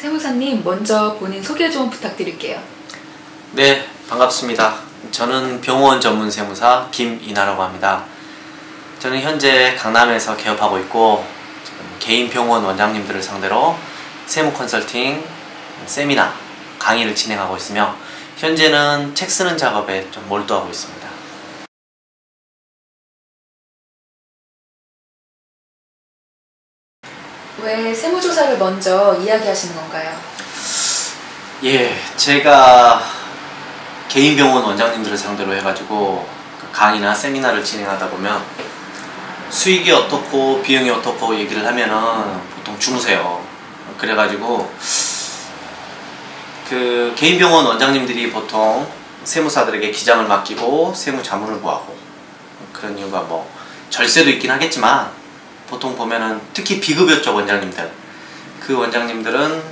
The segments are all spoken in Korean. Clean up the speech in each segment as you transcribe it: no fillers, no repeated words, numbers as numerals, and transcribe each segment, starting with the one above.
세무사님, 먼저 본인 소개 좀 부탁드릴게요. 네, 반갑습니다. 저는 병원 전문 세무사 김이나라고 합니다. 저는 현재 강남에서 개업하고 있고 개인 병원 원장님들을 상대로 세무 컨설팅, 세미나, 강의를 진행하고 있으며 현재는 책 쓰는 작업에 좀 몰두하고 있습니다. 왜 세무조사를 먼저 이야기하시는 건가요? 예, 제가 개인 병원 원장님들을 상대로 해가지고 강의나 세미나를 진행하다 보면 수익이 어떻고 비용이 어떻고 얘기를 하면은 보통 주무세요. 그래가지고 그 개인 병원 원장님들이 보통 세무사들에게 기장을 맡기고 세무 자문을 구하고, 그런 이유가 뭐 절세도 있긴 하겠지만 보통 보면은 특히 비급여 쪽 원장님들, 그 원장님들은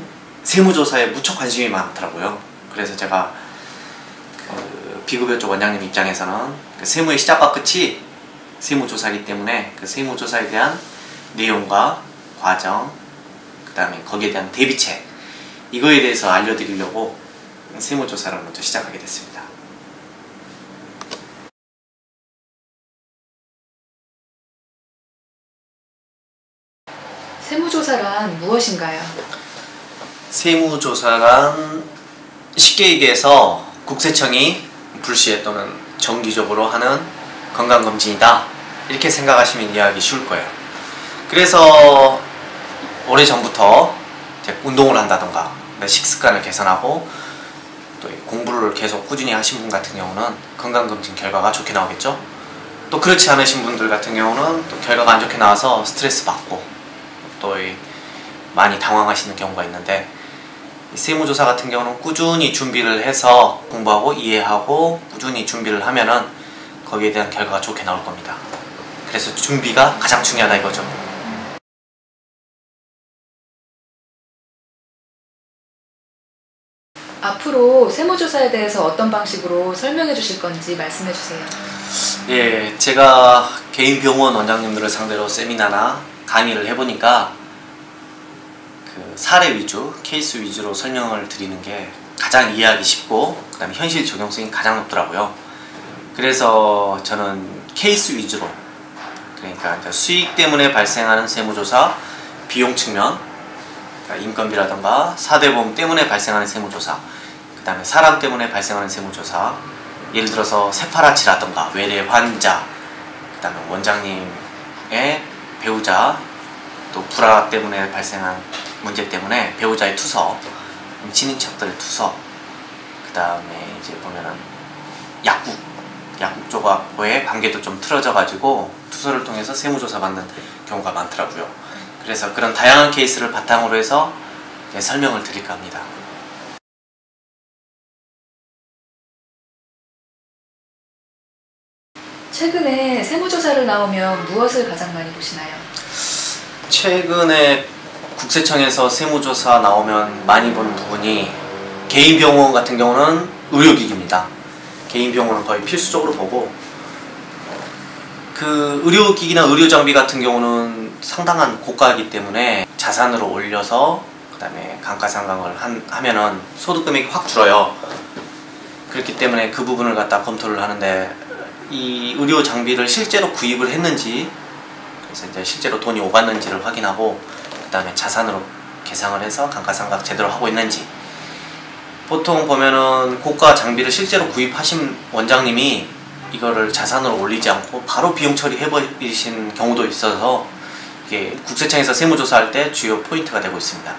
세무조사에 무척 관심이 많더라고요. 그래서 제가 그 비급여 쪽 원장님 입장에서는 그 세무의 시작과 끝이 세무조사이기 때문에 그 세무조사에 대한 내용과 과정, 그 다음에 거기에 대한 대비책, 이거에 대해서 알려드리려고 세무조사를 먼저 시작하게 됐습니다. 세무조사란 무엇인가요? 세무조사란 쉽게 얘기해서 국세청이 불시에 또는 정기적으로 하는 건강검진이다, 이렇게 생각하시면 이해하기 쉬울 거예요. 그래서 오래전부터 운동을 한다던가 식습관을 개선하고 또 공부를 계속 꾸준히 하신 분 같은 경우는 건강검진 결과가 좋게 나오겠죠. 또 그렇지 않으신 분들 같은 경우는 또 결과가 안 좋게 나와서 스트레스 받고 또 많이 당황하시는 경우가 있는데, 세무조사 같은 경우는 꾸준히 준비를 해서 공부하고 이해하고 꾸준히 준비를 하면은 거기에 대한 결과가 좋게 나올 겁니다. 그래서 준비가 가장 중요하다 이거죠. 앞으로 세무조사에 대해서 어떤 방식으로 설명해 주실 건지 말씀해 주세요. 예, 제가 개인 병원 원장님들을 상대로 세미나나 강의를 해보니까 그 사례 위주, 케이스 위주로 설명을 드리는 게 가장 이해하기 쉽고 그 다음에 현실 적용성이 가장 높더라고요. 그래서 저는 케이스 위주로, 그러니까 수익 때문에 발생하는 세무조사, 비용 측면, 그러니까 인건비라던가 사대보험 때문에 발생하는 세무조사, 그 다음에 사람 때문에 발생하는 세무조사, 예를 들어서 세파라치라던가 외래 환자, 그 다음에 원장님의 배우자, 또 불화 때문에 발생한 문제 때문에 배우자의 투서, 친인척들의 투서, 그 다음에 이제 보면은 약국 쪽하고의 관계도 좀 틀어져 가지고 투서를 통해서 세무조사 받는 경우가 많더라고요. 그래서 그런 다양한 케이스를 바탕으로 해서 설명을 드릴까 합니다. 최근에 세무조사를 나오면 무엇을 가장 많이 보시나요? 최근에 국세청에서 세무조사 나오면 많이 보는 부분이 개인 병원 같은 경우는 의료기기입니다. 개인 병원은 거의 필수적으로 보고, 그 의료기기나 의료장비 같은 경우는 상당한 고가이기 때문에 자산으로 올려서 그 다음에 감가상각을 하면은 소득 금액이 확 줄어요. 그렇기 때문에 그 부분을 갖다 검토를 하는데, 이 의료 장비를 실제로 구입을 했는지, 그래서 이제 실제로 돈이 오갔는지를 확인하고 그 다음에 자산으로 계상을 해서 감가상각 제대로 하고 있는지. 보통 보면은 고가 장비를 실제로 구입하신 원장님이 이거를 자산으로 올리지 않고 바로 비용 처리해버리신 경우도 있어서 이게 국세청에서 세무조사할 때 주요 포인트가 되고 있습니다.